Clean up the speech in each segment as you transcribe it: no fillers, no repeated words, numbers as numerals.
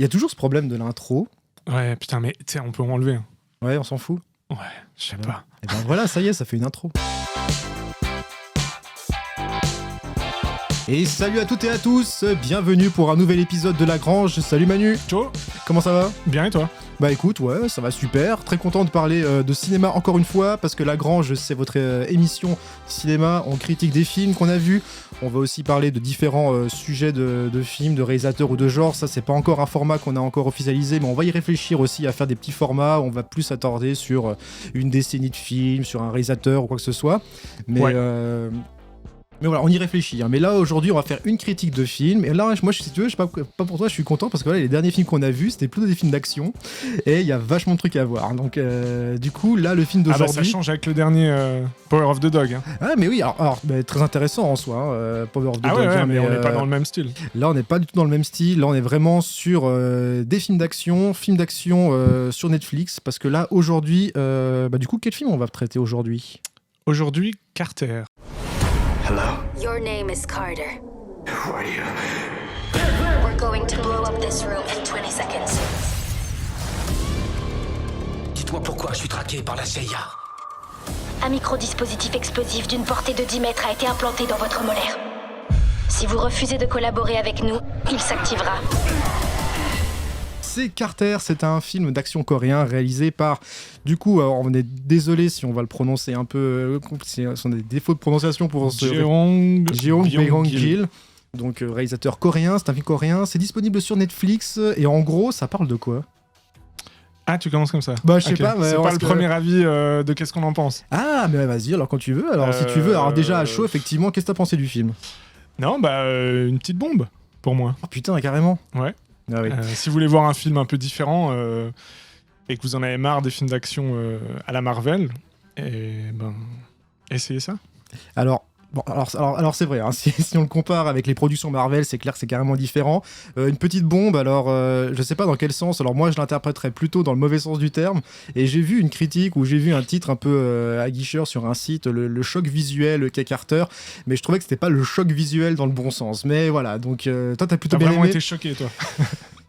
Il y a toujours ce problème de l'intro. Ouais, putain, mais tu sais, on peut enlever. Hein. Ouais, on s'en fout. Ouais, je sais pas. Et ben voilà, ça y est, ça fait une intro. Et salut à toutes et à tous, bienvenue pour un nouvel épisode de La Grange. Salut Manu. Ciao. Comment ça va ? Bien et toi ? Bah écoute, ouais, ça va super. Très content de parler de cinéma encore une fois, parce que La Grange, c'est votre émission cinéma. On critique des films qu'on a vus. On va aussi parler de différents sujets de films, de réalisateurs ou de genres. Ça, c'est pas encore un format qu'on a encore officialisé, mais on va y réfléchir aussi à faire des petits formats. On va plus s'attarder sur une décennie de films, sur un réalisateur ou quoi que ce soit. Mais... Ouais. Mais voilà, on y réfléchit. Hein. Mais là, aujourd'hui, on va faire une critique de film. Et là, moi, si tu veux, je sais pas pour toi, je suis content parce que voilà, les derniers films qu'on a vus, c'était plutôt des films d'action. Et il y a vachement de trucs à voir. Donc, du coup, là, le film d'aujourd'hui... ça change avec le dernier Power of the Dog. Hein. Ah, mais oui, alors très intéressant en soi, Power of the Dog. Ouais, mais on n'est pas dans le même style. Là, on n'est pas du tout dans le même style. Là, on est vraiment sur des films d'action sur Netflix. Parce que là, aujourd'hui, du coup, quel film on va traiter aujourd'hui ? Aujourd'hui, Carter. Hello? Your name is Carter. Who are you? We're going to blow up this room in 20 seconds. Dites-moi pourquoi je suis traqué par la CIA. Un microdispositif explosif d'une portée de 10 mètres a été implanté dans votre molaire. Si vous refusez de collaborer avec nous, il s'activera. C'est Carter, c'est un film d'action coréen réalisé par, du coup, on est désolé si on va le prononcer un peu, ce sont des défauts de prononciation pour Jeong Byung-gil, donc réalisateur coréen, c'est un film coréen, c'est disponible sur Netflix, et en gros, ça parle de quoi ? Ah, tu commences comme ça. Bah, je sais pas. Mais c'est pas le premier avis de qu'est-ce qu'on en pense. Ah, mais vas-y, alors quand tu veux. Alors, si tu veux, alors déjà à chaud, effectivement, qu'est-ce que t'as pensé du film ? Non, une petite bombe, pour moi. Oh putain, carrément. Ouais. Ah oui. Si vous voulez voir un film un peu différent et que vous en avez marre des films d'action à la Marvel, essayez ça. Alors c'est vrai, hein, si on le compare avec les productions Marvel, c'est clair que c'est carrément différent. Une petite bombe, alors je sais pas dans quel sens, alors moi je l'interpréterais plutôt dans le mauvais sens du terme, et j'ai vu une critique où j'ai vu un titre un peu aguicheur sur un site, le choc visuel qu'est Carter, mais je trouvais que c'était pas le choc visuel dans le bon sens, mais voilà, donc toi t'as plutôt bien vraiment aimé. été choqué toi.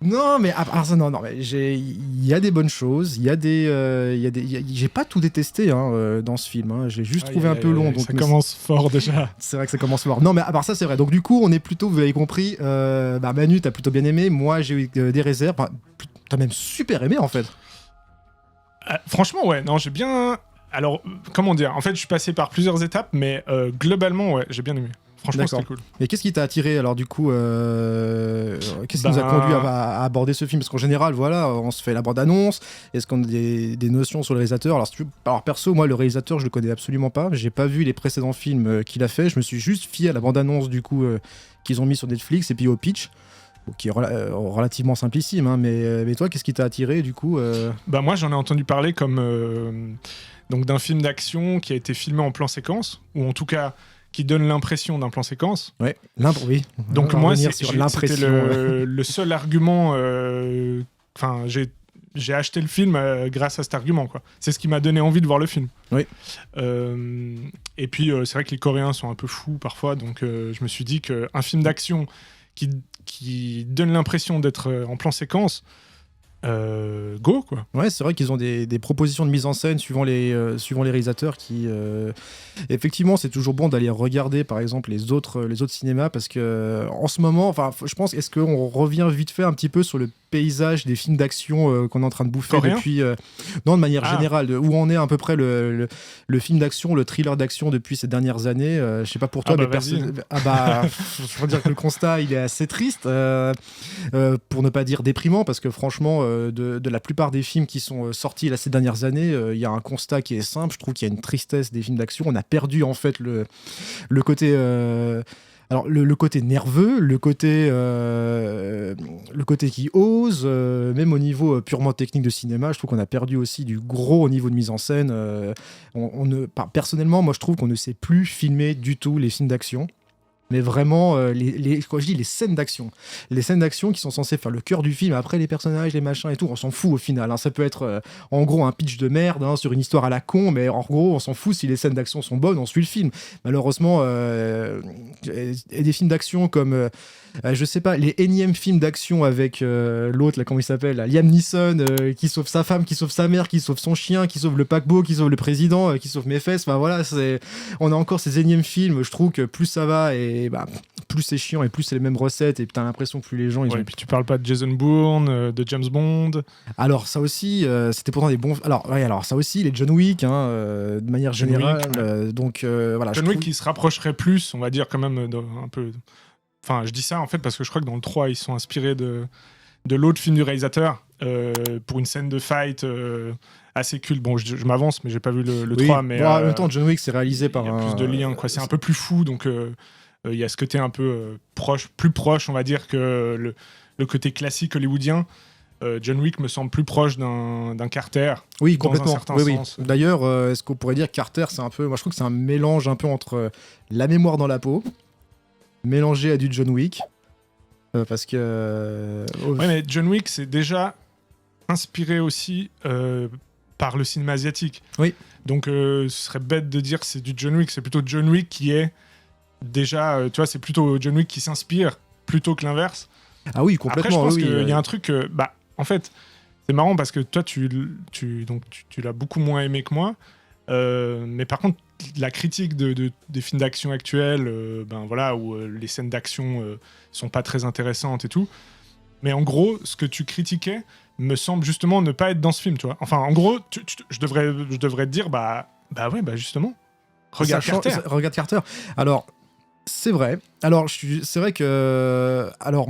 Non, mais alors ça, non, mais il y a des bonnes choses, j'ai pas tout détesté dans ce film, hein, j'ai juste trouvé un peu long. Donc ça commence fort déjà. C'est vrai que ça commence fort. Non, mais à part ça, c'est vrai. Donc du coup, on est plutôt, vous avez compris, Manu, t'as plutôt bien aimé, moi j'ai eu des réserves, t'as même super aimé en fait. Franchement, ouais, non, j'ai bien... Alors, comment dire ? En fait, je suis passé par plusieurs étapes, mais globalement, ouais, j'ai bien aimé. Franchement, c'était cool. Mais qu'est-ce qui t'a attiré alors du coup qu'est-ce qui nous a conduit à aborder ce film ? Parce qu'en général, voilà, on se fait la bande-annonce. Est-ce qu'on a des notions sur le réalisateur ? Alors perso, moi, le réalisateur, je le connais absolument pas. J'ai pas vu les précédents films qu'il a fait. Je me suis juste fié à la bande-annonce du coup qu'ils ont mis sur Netflix et puis au pitch. Qui est relativement simplissime, hein, mais toi, qu'est-ce qui t'a attiré du coup Moi, j'en ai entendu parler comme donc d'un film d'action qui a été filmé en plan séquence, ou en tout cas qui donne l'impression d'un plan séquence. Ouais, oui. Donc moi, c'était l'impression. le seul argument. Enfin, j'ai acheté le film grâce à cet argument, quoi. C'est ce qui m'a donné envie de voir le film. Oui. Et puis, c'est vrai que les Coréens sont un peu fous parfois, donc je me suis dit qu'un film d'action qui donne l'impression d'être en plan séquence, go quoi. Ouais, c'est vrai qu'ils ont des propositions de mise en scène suivant les réalisateurs qui effectivement c'est toujours bon d'aller regarder par exemple les autres cinémas parce que en ce moment, enfin je pense, est-ce qu'on revient vite fait un petit peu sur le paysage des films d'action qu'on est en train de bouffer Coréen depuis non, de manière générale, où on est à peu près le film d'action, le thriller d'action depuis ces dernières années. Je sais pas pour toi, mais je veux dire que le constat il est assez triste, pour ne pas dire déprimant, parce que franchement de la plupart des films qui sont sortis là, ces dernières années, il y a un constat qui est simple. Je trouve qu'il y a une tristesse des films d'action. On a perdu en fait le côté alors le côté nerveux, le côté qui ose, même au niveau purement technique de cinéma, je trouve qu'on a perdu aussi du gros au niveau de mise en scène. Personnellement, moi je trouve qu'on ne sait plus filmer du tout les films d'action. mais vraiment quand je dis les scènes d'action qui sont censées faire le cœur du film. Après les personnages, les machins et tout, on s'en fout au final, hein. Ça peut être en gros un pitch de merde, hein, sur une histoire à la con, mais en gros on s'en fout. Si les scènes d'action sont bonnes, on suit le film. Malheureusement, et des films d'action comme je sais pas, les énièmes films d'action avec l'autre là, comment il s'appelle là, Liam Neeson, qui sauve sa femme, qui sauve sa mère, qui sauve son chien, qui sauve le paquebot, qui sauve le président, qui sauve mes fesses. Enfin voilà, on a encore ces énièmes films. Je trouve que plus ça va et plus c'est chiant et plus c'est les mêmes recettes et t'as l'impression que plus les gens ils ont... Et puis tu parles pas de Jason Bourne, de James Bond. Alors ça aussi, c'était pourtant des bons. Alors ça aussi, les John Wick, hein, de manière générale. Donc voilà. John Wick qui se rapprocherait plus, on va dire quand même un peu. Enfin, je dis ça en fait parce que je crois que dans le 3, ils sont inspirés de l'autre film du réalisateur pour une scène de fight assez culte. Bon, je m'avance, mais j'ai pas vu le 3. Mais en même temps, John Wick, c'est réalisé par. Il y a plus de liens, quoi. C'est un peu plus fou, donc il y a ce côté un peu plus proche, on va dire, que le côté classique hollywoodien. John Wick me semble plus proche d'un Carter. Oui, complètement. Dans un certain sens. D'ailleurs, est-ce qu'on pourrait dire que Carter, c'est un peu. Moi, je trouve que c'est un mélange un peu entre La mémoire dans la peau, mélangé à du John Wick. Parce que. Ouais, mais John Wick, c'est déjà inspiré aussi par le cinéma asiatique. Oui. Donc, ce serait bête de dire que c'est du John Wick. C'est plutôt John Wick qui est déjà. Tu vois, c'est plutôt John Wick qui s'inspire plutôt que l'inverse. Ah oui, complètement. Après, je pense qu'il y a un truc. En fait, c'est marrant parce que toi, tu l'as beaucoup moins aimé que moi. Mais par contre, la critique des films d'action actuels, où les scènes d'action sont pas très intéressantes et tout. Mais en gros, ce que tu critiquais me semble justement ne pas être dans ce film, tu vois. Enfin, en gros, je devrais te dire, justement, regarde Carter. Regarde Carter. Alors, c'est vrai. Alors, c'est vrai que... Alors,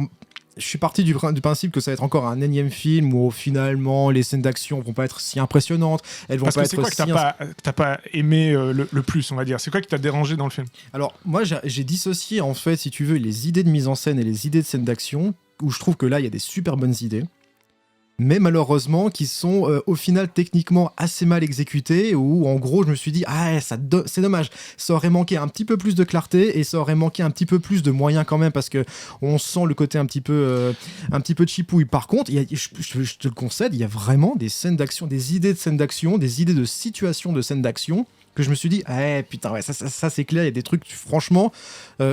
je suis parti du principe que ça va être encore un énième film où finalement les scènes d'action vont pas être si impressionnantes, elles vont pas être. Parce que c'est quoi que t'as pas aimé le plus, on va dire. C'est quoi qui t'a dérangé dans le film? Alors moi j'ai dissocié en fait, si tu veux, les idées de mise en scène et les idées de scènes d'action, où je trouve que là il y a des super bonnes idées, mais malheureusement qui sont au final techniquement assez mal exécutées, où en gros je me suis dit c'est dommage, ça aurait manqué un petit peu plus de clarté et ça aurait manqué un petit peu plus de moyens quand même, parce que on sent le côté un petit peu chipouille. Par contre, je te le concède, il y a vraiment des scènes d'action, des idées de scènes d'action, des idées de situation de scènes d'action que je me suis dit, putain, ouais, ça c'est clair, il y a des trucs, franchement,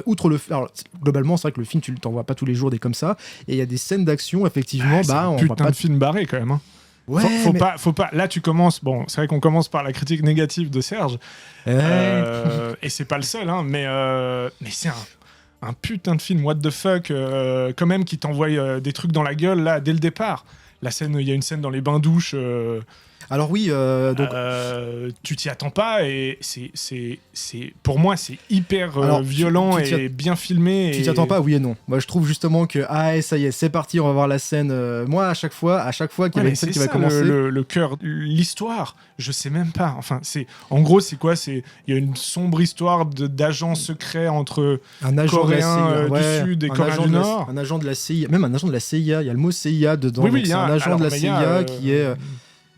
outre le... Alors, globalement, c'est vrai que le film, tu t'en vois pas tous les jours des comme ça, et il y a des scènes d'action, effectivement, c'est un putain de film barré, quand même, hein. Ouais, faut pas. Là, tu commences. Bon, c'est vrai qu'on commence par la critique négative de Serge, et c'est pas le seul, hein, mais c'est un putain de film, what the fuck, quand même, qui t'envoie des trucs dans la gueule, là, dès le départ. Il y a une scène dans les bains-douches. Alors oui, donc... tu t'y attends pas, et c'est pour moi c'est hyper violent et bien filmé. Tu t'y attends pas, oui et non. Moi je trouve justement que ça y est, c'est parti, on va voir la scène. Moi à chaque fois qu'il y a une scène qui va commencer, le cœur, l'histoire, je sais même pas. Enfin en gros c'est quoi? Il y a une sombre histoire d'agents secrets entre un agent Coréens du Sud et Coréens du Nord. Un agent de la CIA, même un agent de la CIA. Il y a le mot CIA dedans. Oui, c'est un agent de la CIA qui est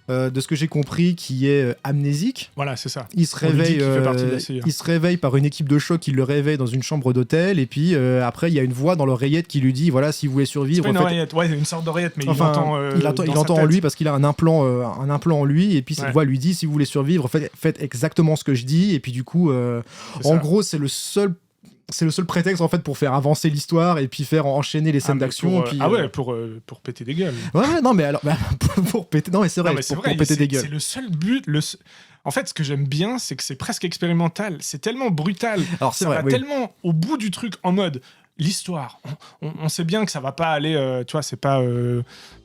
de ce que j'ai compris, qui est amnésique. Voilà, c'est ça. Il se réveille par une équipe de choc qui le réveille dans une chambre d'hôtel, et puis après il y a une voix dans l'oreillette qui lui dit voilà, si vous voulez survivre. C'est pas une oreillette, une sorte d'oreillette, mais il entend en lui parce qu'il a un implant en lui, et puis cette voix lui dit si vous voulez survivre, faites exactement ce que je dis, et puis du coup, en gros, c'est le seul prétexte en fait pour faire avancer l'histoire et puis faire enchaîner les scènes d'action. Pour péter des gueules. Ouais, non mais alors pour péter, non mais c'est vrai, pour péter des gueules. C'est le seul but. En fait, ce que j'aime bien, c'est que c'est presque expérimental. C'est tellement brutal. Alors c'est vrai, tellement au bout du truc en mode l'histoire. On sait bien que ça va pas aller. Tu vois, c'est pas.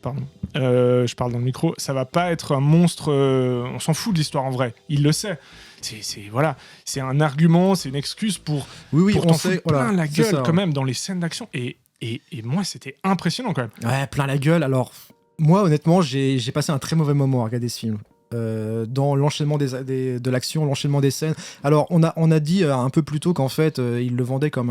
Pardon. Je parle dans le micro. Ça va pas être un monstre. On s'en fout de l'histoire en vrai. Il le sait. C'est un argument, c'est une excuse pour t'en foutre plein la gueule quand même dans les scènes d'action. Et moi, c'était impressionnant quand même. Ouais, plein la gueule. Alors, moi, honnêtement, j'ai passé un très mauvais moment à regarder ce film. Dans l'enchaînement de l'action, l'enchaînement des scènes. Alors, on a dit un peu plus tôt qu'en fait, il le vendait comme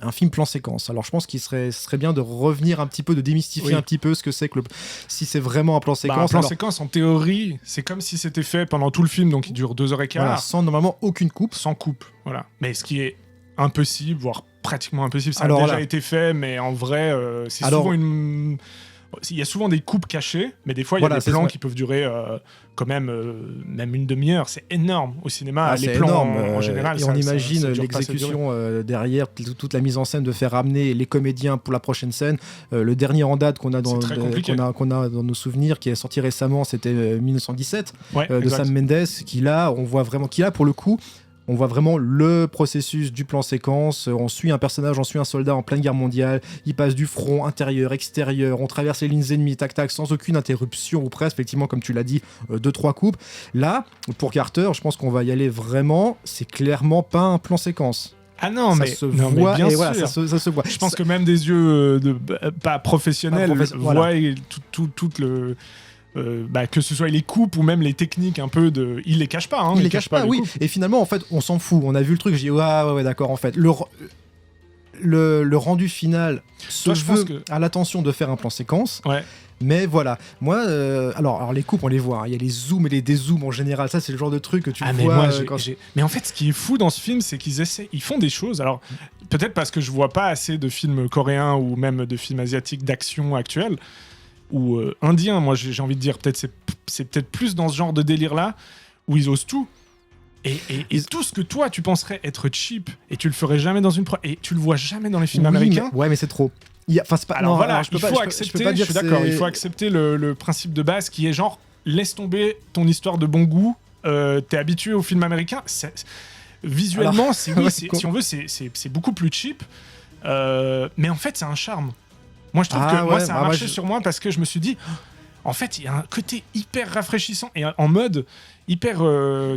un film plan-séquence. Alors, je pense qu'il serait bien de revenir un petit peu, de démystifier un petit peu ce que c'est que si c'est vraiment un plan-séquence. Un plan-séquence, en théorie, c'est comme si c'était fait pendant tout le film, donc il dure 2h15. Voilà, sans normalement aucune coupe. Sans coupe, voilà. Mais ce qui est impossible, voire pratiquement impossible. Ça Alors a déjà là. été fait, mais en vrai, c'est Alors- souvent une... Il y a souvent des coupes cachées, mais des fois, il y Voilà, a des c'est plans ça. qui peuvent durer quand même une demi-heure. C'est énorme au cinéma. Ah, les c'est plans, énorme. en général, et ça- on ça- imagine ça dure pas assez de durée. l'exécution derrière, toute la mise en scène de faire ramener les comédiens pour la prochaine scène. Le dernier en date qu'on a C'est très compliqué. qu'on a dans nos souvenirs, qui est sorti récemment, c'était 1917 Ouais, de exact. Sam Mendes, qui là, on voit vraiment, qui là pour le coup. On voit vraiment le processus du plan séquence. On suit un personnage, on suit un soldat en pleine guerre mondiale. Il passe du front, intérieur, extérieur. On traverse les lignes ennemies, tac tac, sans aucune interruption ou presque. Effectivement, comme tu l'as dit, 2-3 coupes. Là, pour Carter, je pense qu'on va y aller vraiment. C'est clairement pas un plan séquence. Ah non, ça mais, se non, mais voit. bien Et sûr. voilà, ça se voit. Je pense que même des yeux pas professionnels Voilà. voient tout le... que ce soit les coupes ou même les techniques un peu de... Il les cache pas, hein. Il les cache pas, les oui. coupes. Et finalement, en fait, on s'en fout. On a vu le truc, j'ai dit, ouais, d'accord, en fait. Le rendu final se Toi, je pense veut que- à l'attention de faire un plan séquence. Ouais. Mais voilà, moi, alors les coupes, on les voit. Hein. Il y a les zooms et les dézooms en général. Ça, c'est le genre de truc que tu Mais vois. moi, quand- mais en fait, ce qui est fou dans ce film, c'est ils font des choses. Alors, peut-être parce que je vois pas assez de films coréens ou même de films asiatiques d'action actuels ou indiens. Moi, j'ai envie de dire, peut-être c'est peut-être plus dans ce genre de délire-là où ils osent tout. Et tout ce que toi, tu penserais être cheap et tu le ferais jamais dans une et tu le vois jamais dans les films Oui, américains. mais c'est trop. Enfin, c'est pas. Alors non, voilà, alors, je peux il pas- faut je peux- accepter, je peux pas dire suis que d'accord, c'est- il faut accepter le principe de base qui est genre, laisse tomber ton histoire de bon goût, t'es habitué au film américain, visuellement, Alors, si ouais, on veut, c'est beaucoup plus cheap, mais en fait, c'est un charme. Moi, je trouve Ah que moi, ouais, ça a bah, moi, marché sur moi parce que je me suis dit, en fait, il y a un côté hyper rafraîchissant et en mode hyper,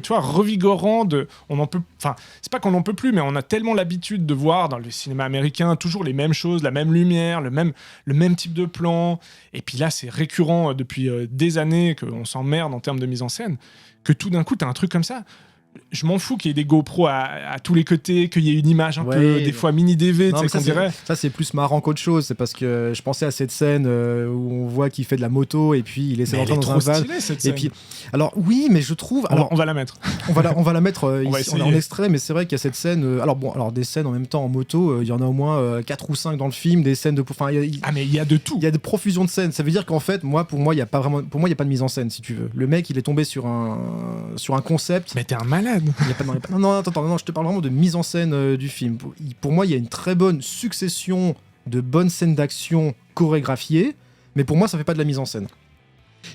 tu vois, revigorant. On en peut, enfin, c'est pas qu'on en peut plus, mais on a tellement l'habitude de voir dans le cinéma américain toujours les mêmes choses, la même lumière, le même type de plan. Et puis là, c'est récurrent depuis des années qu'on s'emmerde en termes de mise en scène, que tout d'un coup, t'as un truc comme ça. Je m'en fous qu'il y ait des GoPro à tous les côtés, qu'il y ait une image un peu, des fois mini DV, tu Non, sais, mais qu'on dirait. ça, c'est plus marrant qu'autre chose. C'est parce que je pensais à cette scène où on voit qu'il fait de la moto et puis il essaie Mais elle d'entrer est dans un trop van. stylée, cette Et scène. puis, alors oui, mais je trouve. On Alors, va la mettre. on va la mettre On va ici, essayer. en extrait, mais c'est vrai qu'il y a cette scène. Alors des scènes en même temps en moto, il y en a au moins 4 ou 5 dans le film, des scènes de. Enfin, Ah, mais il y a de tout. il y a de profusion de scènes. Ça veut dire qu'en fait, pour moi, il y a pas vraiment. Pour moi, il y a pas de mise en scène, si tu veux. Le mec, il est tombé sur un concept. Mais t'es un malade. Il y a pas, non, attends, je te parle vraiment de mise en scène du film. Pour moi, il y a une très bonne succession de bonnes scènes d'action chorégraphiées, mais pour moi, ça fait pas de la mise en scène.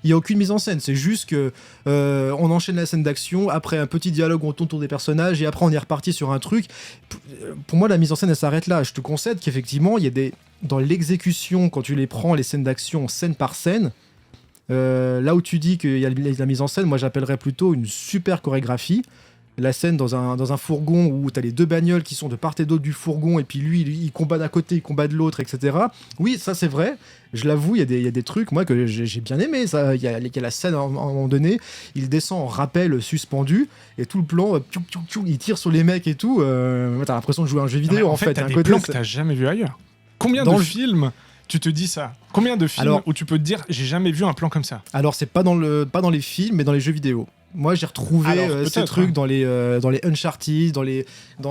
Il n'y a aucune mise en scène, c'est juste que on enchaîne la scène d'action, après un petit dialogue où on tourne autour des personnages, et après on est reparti sur un truc. Pour moi, la mise en scène, elle s'arrête là. Je te concède qu'effectivement, il y a dans l'exécution, quand tu les prends, les scènes d'action, scène par scène, là où tu dis qu'il y a la mise en scène, moi j'appellerais plutôt une super chorégraphie. La scène dans un fourgon où t'as les deux bagnoles qui sont de part et d'autre du fourgon, et puis lui il combat d'un côté, il combat de l'autre, etc. Oui, ça c'est vrai, je l'avoue, il y a des trucs moi que j'ai bien aimé. Il y a la scène à un moment donné, il descend en rappel suspendu, et tout le plan, il tire sur les mecs et tout. T'as l'impression de jouer à un jeu vidéo en fait. T'as Un des côté, plans que t'as jamais vu ailleurs. Combien Dans de le- films tu te dis ça? Combien de films Alors- où tu peux te dire j'ai jamais vu un plan comme ça? Alors c'est pas dans les films, mais dans les jeux vidéo. Moi, j'ai retrouvé Alors, ces peut-être, trucs hein. dans les Uncharted,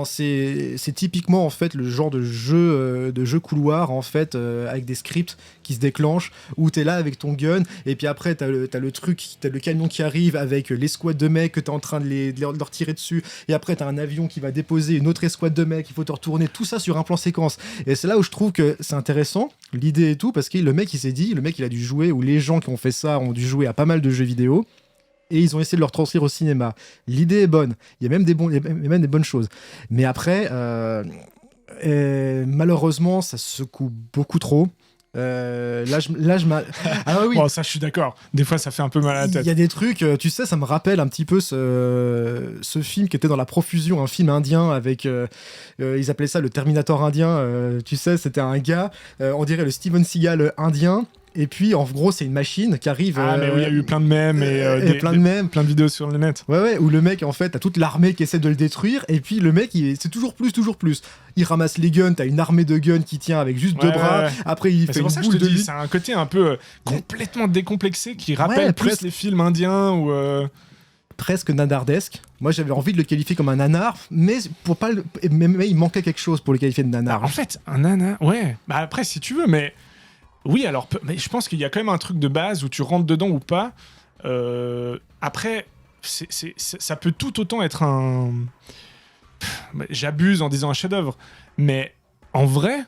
c'est typiquement en fait le genre de jeu couloir en fait avec des scripts qui se déclenchent où t'es là avec ton gun et puis après t'as le camion qui arrive avec l'escouade de mecs que t'es en train de leur tirer dessus et après t'as un avion qui va déposer une autre escouade de mecs, il faut te retourner, tout ça sur un plan séquence. Et c'est là où je trouve que c'est intéressant l'idée et tout, parce que le mec il a dû jouer, ou les gens qui ont fait ça ont dû jouer à pas mal de jeux vidéo. Et ils ont essayé de le retranscrire au cinéma. L'idée est bonne. Il y a même des bonnes choses. Mais après, malheureusement, ça secoue beaucoup trop. Ah oui. Bon, ça, je suis d'accord. Des fois, ça fait un peu mal à la Il tête. y a des trucs, tu sais, ça me rappelle un petit peu ce film qui était dans la profusion, un film indien avec, ils appelaient ça le Terminator indien, tu sais, c'était un gars, on dirait le Steven Seagal indien. Et puis, en gros, c'est une machine qui arrive. Ah, mais oui, il y a eu plein de mèmes et plein de mèmes. plein de vidéos sur le net. Ouais, où le mec, en fait, t'as toute l'armée qui essaie de le détruire, et puis le mec, c'est toujours plus. Il ramasse les guns, t'as une armée de guns qui tient avec juste deux bras, ouais. après il Mais fait c'est une pour ça que je boule te de dis, lutte. c'est un côté un peu complètement décomplexé qui rappelle Ouais, plus presque. les films indiens ou. presque nanardesque. Moi, j'avais envie de le qualifier comme un nanar, mais mais il manquait quelque chose pour le qualifier de nanar. En fait, un nanar, ouais. Bah après, si tu veux, mais oui, alors, mais je pense qu'il y a quand même un truc de base où tu rentres dedans ou pas. Après, ça peut tout autant être un. J'abuse en disant un chef-d'œuvre, mais en vrai,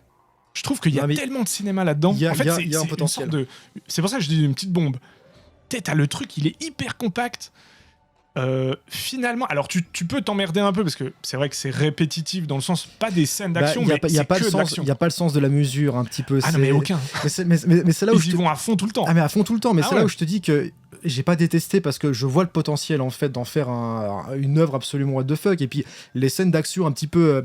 je trouve qu'il y a tellement de cinéma là-dedans. Il y a c'est un potentiel. C'est pour ça que je dis une petite bombe. T'as le truc, il est hyper compact. Finalement, alors tu peux t'emmerder un peu parce que c'est vrai que c'est répétitif dans le sens pas des scènes d'action, mais il y a pas que le de sens, l'action. il y a pas le sens de la mesure un petit peu. Ah non mais aucun. Mais c'est là où ils y vont à fond tout le temps. Ah mais à fond tout le temps. Mais c'est ouais. là où je te dis que j'ai pas détesté parce que je vois le potentiel en fait d'en faire une œuvre absolument what the fuck. Et puis les scènes d'action un petit peu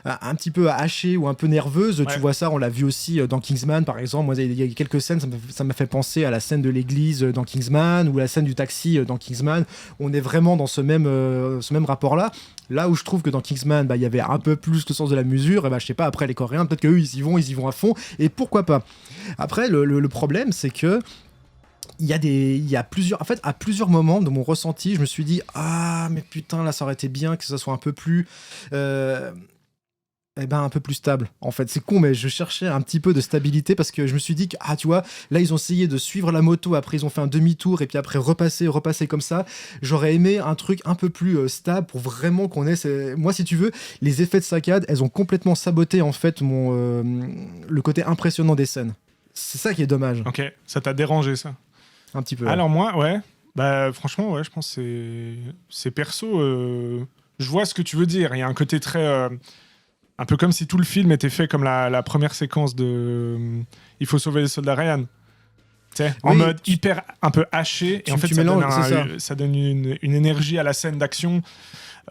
hachées ou un peu nerveuses, tu vois ça, on l'a vu aussi dans Kingsman par exemple. Moi il y a quelques scènes, ça m'a fait penser à la scène de l'église dans Kingsman ou la scène du taxi dans Kingsman. On est vraiment dans ce même rapport là où je trouve que dans Kingsman il y avait un peu plus le sens de la mesure. Et je sais pas, après les Coréens peut-être qu'eux ils y vont à fond, et pourquoi pas. Après le problème c'est que il y a plusieurs, en fait, à plusieurs moments de mon ressenti, je me suis dit mais putain là ça aurait été bien que ça soit un peu plus un peu plus stable. En fait, c'est con, mais je cherchais un petit peu de stabilité parce que je me suis dit que, tu vois, là, ils ont essayé de suivre la moto, après, ils ont fait un demi-tour et puis après, repasser comme ça. J'aurais aimé un truc un peu plus stable pour vraiment qu'on ait... Moi, si tu veux, les effets de saccade, elles ont complètement saboté, en fait, le côté impressionnant des scènes. C'est ça qui est dommage. Ok, ça t'a dérangé, ça? Un petit peu. Alors moi, ouais. Franchement, ouais, je pense que c'est perso. Je vois ce que tu veux dire. Il y a un côté très... un peu comme si tout le film était fait comme la première séquence de Il faut sauver les soldats Ryan. En mode hyper un peu haché. Et en fait, ça donne une énergie à la scène d'action.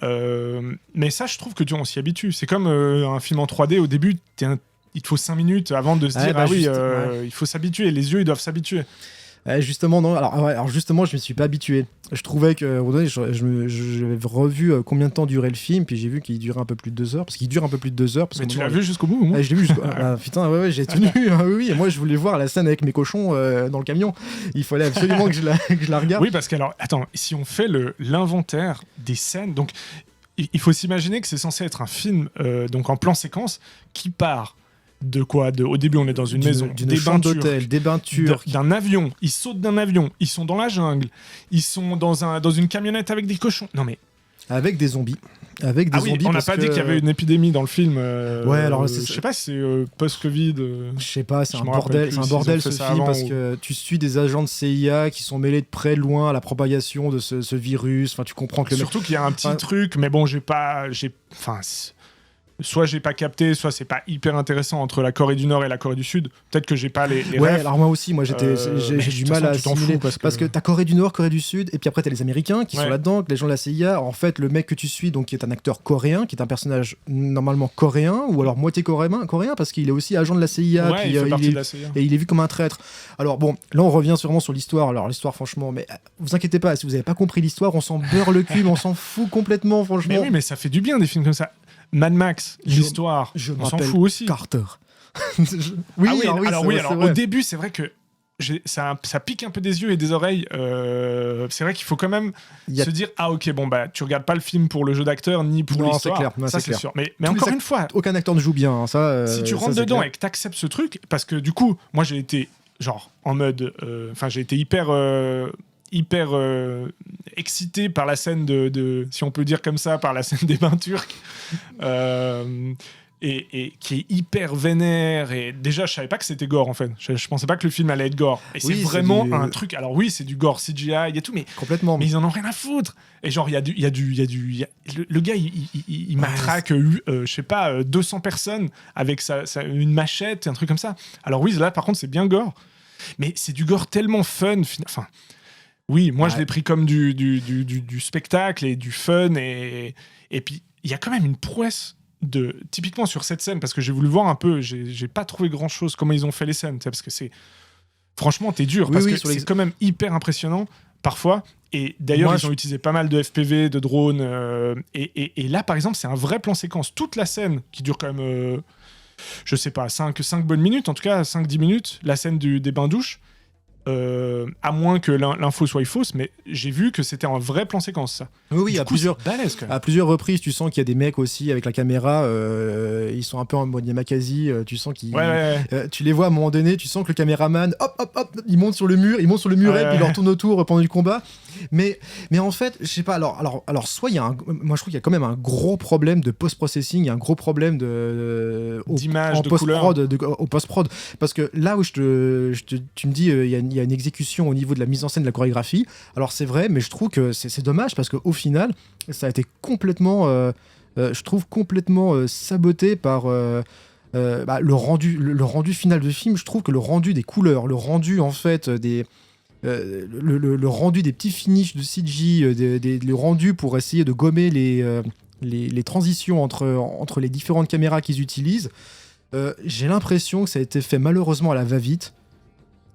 Mais ça, je trouve que on s'y habitue. C'est comme un film en 3D. Au début, il te faut 5 minutes avant de se dire il faut s'habituer. Les yeux, ils doivent s'habituer. Justement, non. Alors justement, je me suis pas habitué. Je trouvais que j'avais revu combien de temps durait le film, puis j'ai vu qu'il durait un peu plus de 2 heures, parce qu'il dure un peu plus de 2 heures. Mais tu l'as vu jusqu'au bout, moi. Je l'ai vu jusqu'au bout. Putain, ouais, j'ai tenu. Oui, et moi, je voulais voir la scène avec mes cochons dans le camion. Il fallait absolument que je la regarde. Oui, parce que alors, attends, si on fait l'inventaire des scènes, donc il faut s'imaginer que c'est censé être un film donc en plan séquence qui part. De quoi? Au début, on est dans une maison, des chambre d'hôtel, des bains turcs, d'un avion. Ils sautent d'un avion. Ils sont dans la jungle. Ils sont dans une camionnette avec des cochons. Non mais avec des zombies. Zombies. On n'a pas dit qu'il y avait une épidémie dans le film. Ouais, alors je sais pas si c'est post-Covid. Je sais pas, c'est un bordel. C'est un bordel ce film parce que tu suis des agents de CIA qui sont mêlés de près, de loin à la propagation de ce virus. Enfin, tu comprends que surtout qu'il y a un petit truc, mais bon, soit j'ai pas capté, soit c'est pas hyper intéressant entre la Corée du Nord et la Corée du Sud. Peut-être que j'ai pas les ouais, rêves. alors moi aussi, j'ai du mal à assimiler parce que t'as Corée du Nord, Corée du Sud, et puis après t'as les Américains qui sont là-dedans, les gens de la CIA. En fait, le mec que tu suis, donc qui est un acteur coréen, qui est un personnage normalement coréen ou alors moitié coréen parce qu'il est aussi agent de la CIA. Ouais, il fait partie de la CIA. Et il est vu comme un traître. Alors bon, là on revient sûrement sur l'histoire. Alors l'histoire, franchement, mais vous inquiétez pas, si vous avez pas compris l'histoire, on s'en beurre le cul, on s'en fout complètement, franchement. Mais oui, mais ça fait du bien des films comme ça. Mad Max, l'histoire, on s'en fout aussi. Carter. Alors au début, c'est vrai que ça pique un peu des yeux et des oreilles. C'est vrai qu'il faut quand même se dire ok, tu regardes pas le film pour le jeu d'acteur ni pour l'histoire. C'est clair. sûr. Mais encore une fois, aucun acteur ne joue bien. Si tu rentres dedans et que t'acceptes ce truc, parce que du coup, moi j'ai été en mode, j'ai été hyper excité par la scène de si on peut dire comme ça, par la scène des bains turcs, et qui est hyper vénère. Et déjà, je savais pas que c'était gore, en fait. Je pensais pas que le film allait être gore. Et c'est vraiment un truc... Alors oui, c'est du gore CGI, il y a tout, mais... Complètement. Mais ils en ont rien à foutre. Et genre, il y a du... Le gars, il matraque, je sais pas, 200 personnes avec une machette, un truc comme ça. Alors oui, là, par contre, c'est bien gore. Mais c'est du gore tellement fun. Enfin... Oui, moi je l'ai pris comme du spectacle et du fun, et puis il y a quand même une prouesse typiquement sur cette scène, parce que j'ai voulu voir un peu, j'ai pas trouvé grand chose comment ils ont fait les scènes, parce que franchement t'es dur, parce que c'est quand même hyper impressionnant parfois, et d'ailleurs ils ont utilisé pas mal de FPV, de drones, et là par exemple c'est un vrai plan séquence, toute la scène qui dure quand même je sais pas, 5 bonnes minutes, en tout cas 5-10 minutes, la scène des bains douches. à moins que l'info soit fausse, mais j'ai vu que c'était un vrai plan séquence, ça. Oui, à plusieurs reprises, tu sens qu'il y a des mecs aussi avec la caméra, ils sont un peu en mode Yamakasi, tu sens qu'ils... tu les vois à un moment donné, tu sens que le caméraman, hop, il monte sur le mur, et puis il leur tourne autour pendant du combat. Mais en fait, je sais pas, alors soit il y a moi je trouve qu'il y a quand même un gros problème de post-processing, il y a un gros problème d'image, de post-prod, au post-prod, parce que là où tu me dis, il y a une exécution au niveau de la mise en scène de la chorégraphie. Alors c'est vrai, mais je trouve que c'est dommage parce qu'au final, ça a été complètement, je trouve complètement saboté par le rendu final du film. Je trouve que le rendu des couleurs, le rendu en fait des le rendu des petits finishes de CG, le rendu pour essayer de gommer les transitions entre les différentes caméras qu'ils utilisent. J'ai l'impression que ça a été fait malheureusement à la va-vite.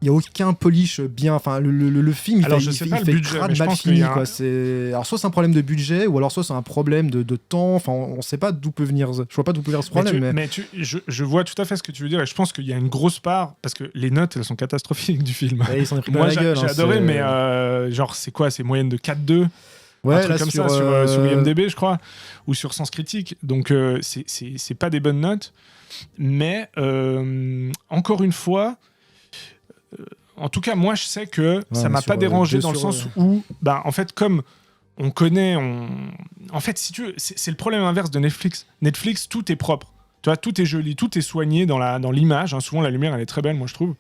Il n'y a aucun polish bien. Enfin, le film, il fait crade mal fini. Alors, soit c'est un problème de budget, ou alors soit c'est un problème de temps. Enfin, on ne sait pas d'où peut venir. Je vois pas d'où peut venir ce problème. Je vois tout à fait ce que tu veux dire, et je pense qu'il y a une grosse part, parce que les notes, elles sont catastrophiques du film. Ouais, ils s'en ont pris Moi, la gueule. J'ai adoré, mais genre, c'est quoi? C'est moyenne de 4-2 Ouais, un truc là, comme ça sur IMDb, je crois, ou sur Sens Critique. Donc, c'est pas des bonnes notes. Mais, encore une fois, en tout cas, moi, je sais que ça m'a pas dérangé dans le sens où, en fait, comme on connaît, en fait, si tu veux, c'est le problème inverse de Netflix. Netflix, tout est propre. Tu vois, tout est joli, tout est soigné dans l'image. Hein. Souvent, la lumière, elle est très belle, moi, je trouve.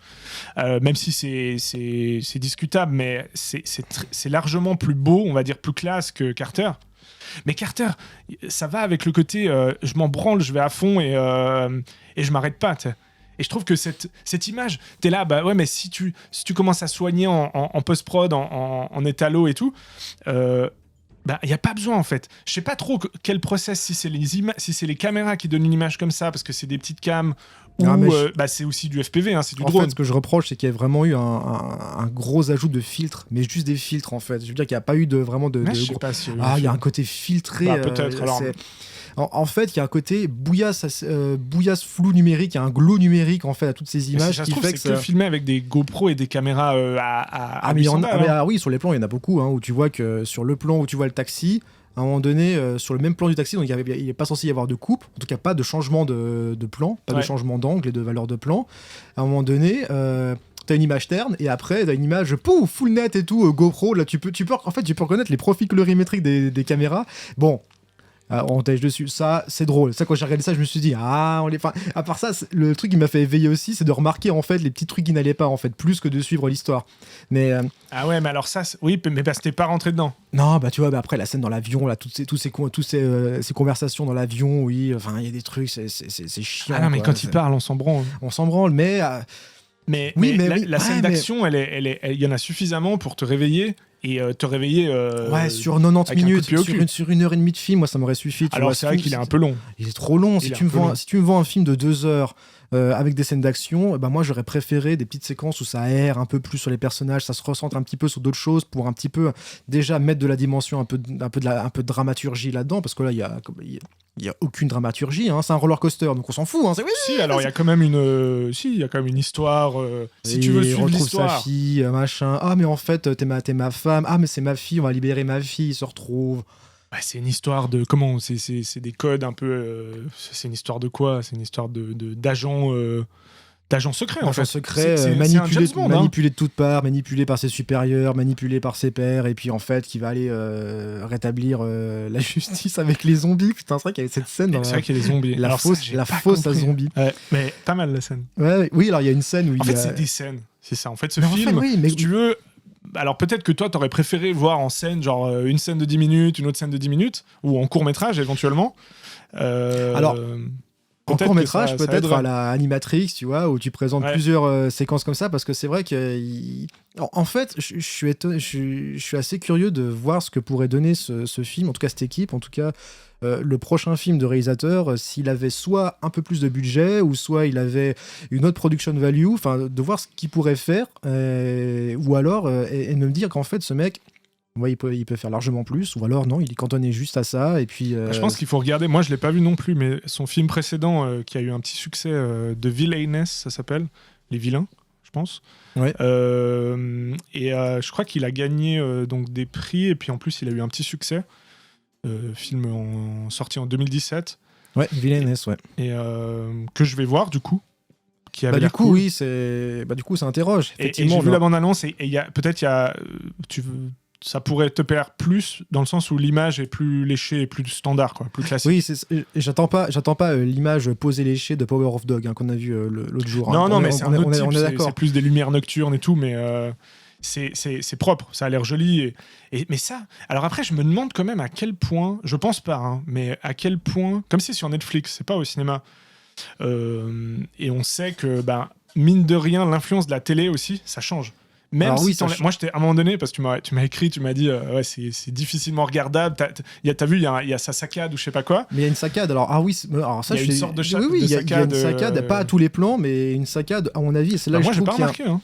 Même si c'est discutable, mais c'est largement plus beau, on va dire plus classe que Carter. Mais Carter, ça va avec le côté je m'en branle, je vais à fond et je m'arrête pas. T'sais. Et je trouve que cette image, t'es là, mais si tu commences à soigner en post-prod, en étalo et tout, il n'y a pas besoin en fait. Je sais pas trop quel process, si c'est les caméras qui donnent une image comme ça, parce que c'est des petites cams, ou c'est aussi du FPV, hein, c'est du drone. En fait, ce que je reproche, c'est qu'il y a vraiment eu un gros ajout de filtres, mais juste des filtres en fait. Je veux dire qu'il n'y a pas eu vraiment de je sais pas si il y a un côté filtré. Peut-être alors. En fait, il y a un côté bouillasse flou numérique, il y a un glow numérique en fait à toutes ces images qui fait que c'est filmé avec des GoPro et des caméras à 800 balles. Oui, sur les plans, il y en a beaucoup, où tu vois que sur le plan où tu vois le taxi, à un moment donné, sur le même plan du taxi, donc il n'est pas censé y avoir de coupe, en tout cas pas de changement de plan, pas de changement d'angle et de valeur de plan. À un moment donné, t'as une image terne et après t'as une image full net et tout, GoPro. Là, tu peux reconnaître les profils colorimétriques des caméras. Bon. On tèche dessus, ça c'est drôle. Ça, quand j'ai regardé ça, je me suis dit à part ça, le truc qui m'a fait éveiller aussi, c'est de remarquer en fait les petits trucs qui n'allaient pas en fait, plus que de suivre l'histoire. Mais mais alors ça, oui, mais parce que t'es pas rentré dedans. Non, tu vois, après la scène dans l'avion, là, toutes ces conversations dans l'avion, oui, enfin il y a des trucs, c'est chiant. Ah non, mais quand il parle, on s'en branle. On s'en branle, mais la scène d'action, il y en a suffisamment pour te réveiller. Et te réveiller sur 90 minutes, sur 1h30 de film, moi ça m'aurait suffi. Alors c'est vrai qu'il est un peu long. Il est trop long. Si tu me vends un film de 2 heures avec des scènes d'action, moi j'aurais préféré des petites séquences où ça aère un peu plus sur les personnages, ça se recentre un petit peu sur d'autres choses pour un petit peu déjà mettre de la dimension, un peu de dramaturgie là-dedans, parce que là il y a aucune dramaturgie, hein. C'est un roller coaster, donc on s'en fout. Hein. Si, alors il y a quand même une histoire. Si tu veux suivre l'histoire. Sa fille, machin. Ah mais en fait t'es ma femme. Ah mais c'est ma fille, on va libérer ma fille. Ils se retrouvent. C'est une histoire de comment c'est des codes un peu. C'est une histoire de quoi? C'est une histoire d'agents. D'agents secrets, en fait. Secret, manipulé de toutes parts, manipulé par ses supérieurs, manipulé par ses pairs, et puis en fait, qui va aller rétablir la justice avec les zombies. Putain, c'est vrai qu'il y avait cette scène. C'est vrai qu'il y a les zombies. La fausse à zombies. Ouais, mais pas mal la scène. Oui, alors il y a une scène où en fait, c'est des scènes. C'est ça. En fait, ce film, si tu veux. Alors peut-être que toi, t'aurais préféré voir en scène, genre une scène de 10 minutes, une autre scène de 10 minutes, ou en court-métrage éventuellement. Alors. En court-métrage, peut-être à la Animatrix, tu vois, où tu présentes plusieurs séquences comme ça, parce que c'est vrai que... En fait, je suis assez curieux de voir ce que pourrait donner ce film, en tout cas cette équipe, en tout cas le prochain film de réalisateur, s'il avait soit un peu plus de budget, ou soit il avait une autre production value, enfin, de voir ce qu'il pourrait faire, ou alors, et de me dire qu'en fait, ce mec... Ouais, il peut faire largement plus, ou alors non, il est cantonné juste à ça. Et puis, Je pense qu'il faut regarder, moi je l'ai pas vu non plus, mais son film précédent qui a eu un petit succès de Villainess, ça s'appelle, Les Vilains, je pense. Ouais. Je crois qu'il a gagné donc des prix, et puis en plus, il a eu un petit succès. Film sorti en 2017. Ouais, Villainous, ouais. Et que je vais voir, du coup. Qui avait du l'air coup, cool. oui, du coup, ça interroge. Et j'ai vu la bande-annonce, et ça pourrait te plaire plus, dans le sens où l'image est plus léchée et plus standard, quoi, plus classique. Oui, j'attends pas l'image posée léchée de Power of Dog qu'on a vu l'autre jour. Non, mais c'est un autre type, on est d'accord. c'est plus des lumières nocturnes et tout, mais c'est propre, ça a l'air joli. Mais ça, alors après, je me demande quand même à quel point, je pense pas, hein, mais à quel point, comme c'est sur Netflix, c'est pas au cinéma, et on sait que, mine de rien, l'influence de la télé aussi, ça change. Même alors, si moi, j'étais à un moment donné, parce que tu m'as écrit, tu m'as dit, ouais, c'est difficilement regardable. T'as vu, il y a sa saccade ou je sais pas quoi. Mais il y a une saccade. Alors ça, il y a une sorte de oui, il y a une saccade, pas à tous les plans, mais une saccade, à mon avis. C'est là moi, je j'ai trouve pas remarqué. Hein.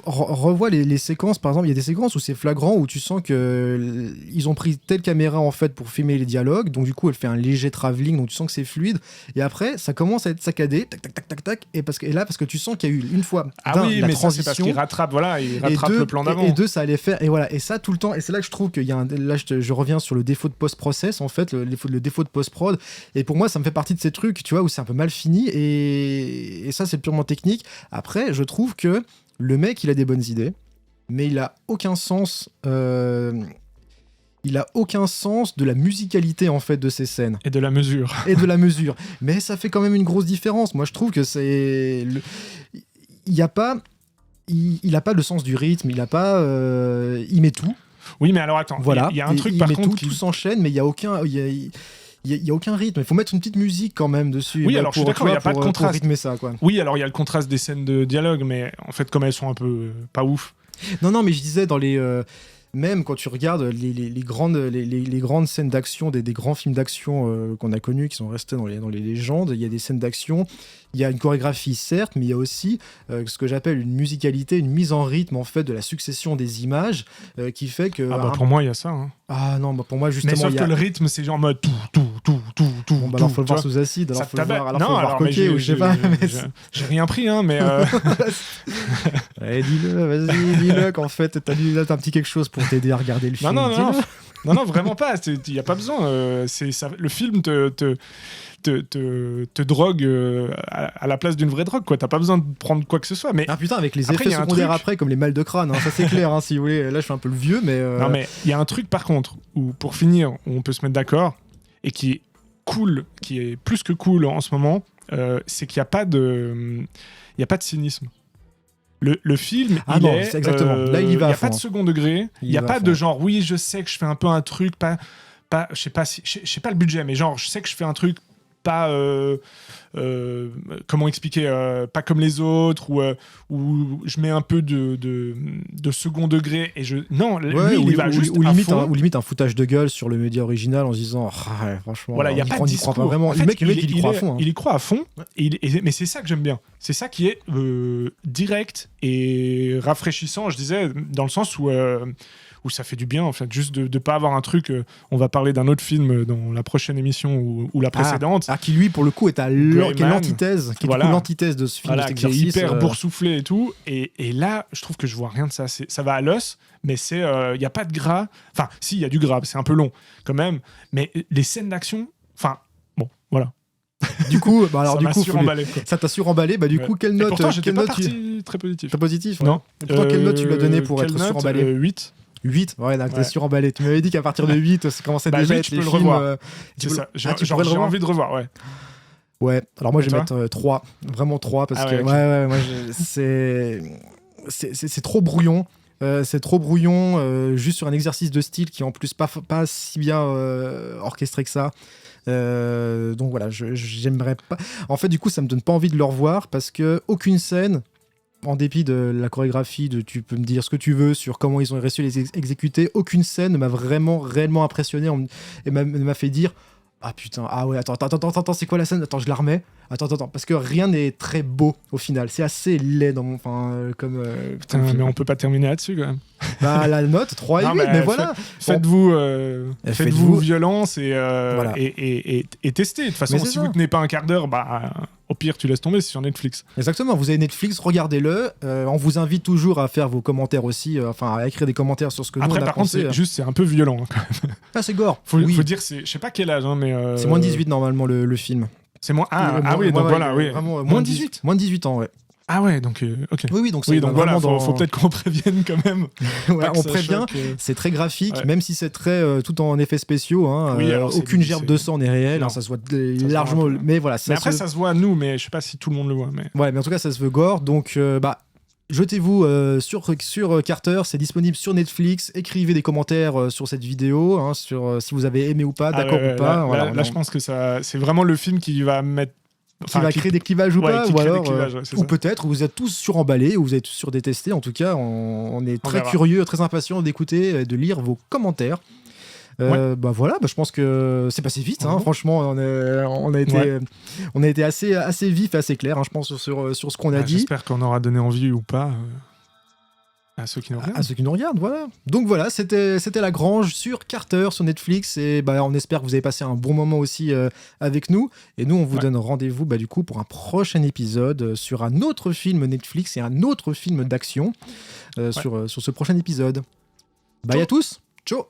Revois les séquences, par exemple, il y a des séquences où c'est flagrant, où tu sens que ils ont pris telle caméra en fait pour filmer les dialogues, donc du coup elle fait un léger travelling, donc tu sens que c'est fluide, et après ça commence à être saccadé, tac tac tac tac tac, et parce que tu sens qu'il y a eu une fois la transition, ça, c'est parce qu'il rattrape, le plan d'avant. Et deux, ça allait faire, et voilà, et ça tout le temps, et c'est là que je trouve qu'il y a là je reviens sur le défaut de post-process en fait, le défaut de post-prod, et pour moi ça me fait partie de ces trucs, tu vois, où c'est un peu mal fini, et ça c'est purement technique. Après, je trouve que le mec, il a des bonnes idées, mais il a aucun sens. Il a aucun sens de la musicalité en fait de ces scènes. Et de la mesure. Mais ça fait quand même une grosse différence. Moi, je trouve que c'est. Il a pas le sens du rythme. Il met tout. Oui, mais alors attends. Voilà. Il y a un truc par contre. Tout s'enchaîne, mais il y a aucun. Il y a aucun rythme. Il faut mettre une petite musique quand même dessus. Oui, alors je suis d'accord, il n'y a pas de contraste. Pour rythmer ça, quoi. Oui, alors il y a le contraste des scènes de dialogue, mais en fait, comme elles sont un peu pas ouf. Non, mais je disais dans les. Même quand tu regardes les grandes scènes d'action, des grands films d'action qu'on a connus, qui sont restés dans les légendes, il y a des scènes d'action, il y a une chorégraphie certes, mais il y a aussi ce que j'appelle une musicalité, une mise en rythme en fait de la succession des images qui fait que... pour moi il y a ça. Hein. Ah non, pour moi justement... Mais sauf que le rythme c'est genre en mode tout. Bon, alors faut le voir sous acide, alors faut le voir coquet ou je sais pas. J'ai rien pris, hein, mais... Ouais, dis-le qu'en fait t'as un petit quelque chose pour t'aider à regarder le film. Non, vraiment pas. Il n'y a pas besoin. Le film te drogue à la place d'une vraie drogue, quoi. T'as pas besoin de prendre quoi que ce soit. Mais putain, avec les effets secondaires après, comme les mal de crâne, hein, ça c'est clair, hein, si vous voulez. Là, je suis un peu le vieux, mais... Non, mais il y a un truc, par contre, où, pour finir, où on peut se mettre d'accord, et qui est cool, qui est plus que cool en ce moment, c'est qu'il n'y a pas de cynisme. Le film, c'est exactement. Là, il y va. Il n'y a pas de second degré. Il n'y a pas de genre, oui, je sais que je fais un peu un truc, je sais pas le budget, mais genre, je sais que je fais un truc pas, comment expliquer, pas comme les autres, où je mets un peu de second degré et non, lui, il va juste à fond. Ou limite un foutage de gueule sur le média original en se disant, franchement, voilà, il y a pas de discours. Pas vraiment. En fait, le mec, il y croit à fond. Hein. Il y croit à fond, mais c'est ça que j'aime bien. C'est ça qui est direct et rafraîchissant, je disais, dans le sens où ça fait du bien, en fait, juste de pas avoir un truc... on va parler d'un autre film dans la prochaine émission ou la précédente. Qui lui, pour le coup, est l'antithèse, l'antithèse de ce film, voilà, qui est hyper boursouflé et tout. Et là, je trouve que je vois rien de ça. Ça va à l'os, mais il n'y a pas de gras. Enfin, si, il y a du gras, c'est un peu long, quand même. Mais les scènes d'action... Enfin, bon, voilà. Du coup, ça t'a suremballé. Du coup, quelle note? Pourtant, j'étais pas parti très positif. Très positif, ouais. Non. Pourtant, quelle note tu lui as donné pour être suremballé? 8. 8, ouais, donc t'es suremballé. Tu m'avais dit qu'à partir de 8, ça commençait déjà à être tu les peux films... le revoir. C'est ça. J'ai envie de revoir, ouais. Ouais, alors moi je vais mettre 3. Vraiment 3, parce que moi, c'est trop brouillon. C'est trop brouillon, juste sur un exercice de style qui est en plus pas si bien orchestré que ça. Donc voilà, j'aimerais pas... En fait, du coup, ça me donne pas envie de le revoir, parce que aucune scène... En dépit de la chorégraphie, tu peux me dire ce que tu veux sur comment ils ont réussi à les exécuter, aucune scène ne m'a réellement impressionné et m'a fait dire ah putain, ah ouais, attends, c'est quoi la scène? Attends, je la remets. Attends, parce que rien n'est très beau au final. C'est assez laid comme mais on peut pas terminer là-dessus quand même. La note 3 et 8, mais voilà. Faites-vous violence et voilà. et testez. De toute façon, si vous tenez pas un quart d'heure, au pire, tu laisses tomber, c'est sur Netflix. Exactement, vous avez Netflix, regardez-le. On vous invite toujours à faire vos commentaires aussi, à écrire des commentaires sur ce que nous on a par pensé. contre, c'est un peu violent. Hein, quand même. Ah, c'est gore. Faut dire, je sais pas quel âge, hein, mais. C'est moins de 18 normalement le film. C'est moins. Oui, donc voilà, oui. Moins de 18 Moins de 18 ans, ouais. Ah ouais, donc ok. Oui, donc c'est voilà, faut peut-être qu'on prévienne quand même. Ouais, on prévient, c'est très graphique, même si c'est très tout en effets spéciaux. Hein, aucune gerbe de sang n'est réelle, hein, ça se voit largement. Mais voilà. Mais après, ça se voit à nous, mais je sais pas si tout le monde le voit. Mais... Ouais, mais en tout cas, ça se veut gore. Donc, jetez-vous sur Carter, c'est disponible sur Netflix. Écrivez des commentaires sur cette vidéo, hein, sur si vous avez aimé ou pas, d'accord ou pas. Là, je pense que c'est vraiment le film qui va mettre. Qui va créer des clivages ou pas, ou alors, ou peut-être vous êtes tous suremballés, ou vous êtes tous surdétestés. En tout cas, on est très curieux, très impatients d'écouter et de lire vos commentaires. Voilà, je pense que c'est passé vite. Hein, franchement, on a été assez vif, assez clair. Hein, je pense sur ce qu'on a dit. J'espère qu'on aura donné envie ou pas. À ceux qui nous regardent. À ceux qui nous regardent, voilà. Donc voilà, c'était La Grange sur Carter, sur Netflix. Et on espère que vous avez passé un bon moment aussi avec nous. Et nous, on vous donne rendez-vous du coup pour un prochain épisode sur un autre film Netflix et un autre film d'action sur ce prochain épisode. Bye à tous. Ciao.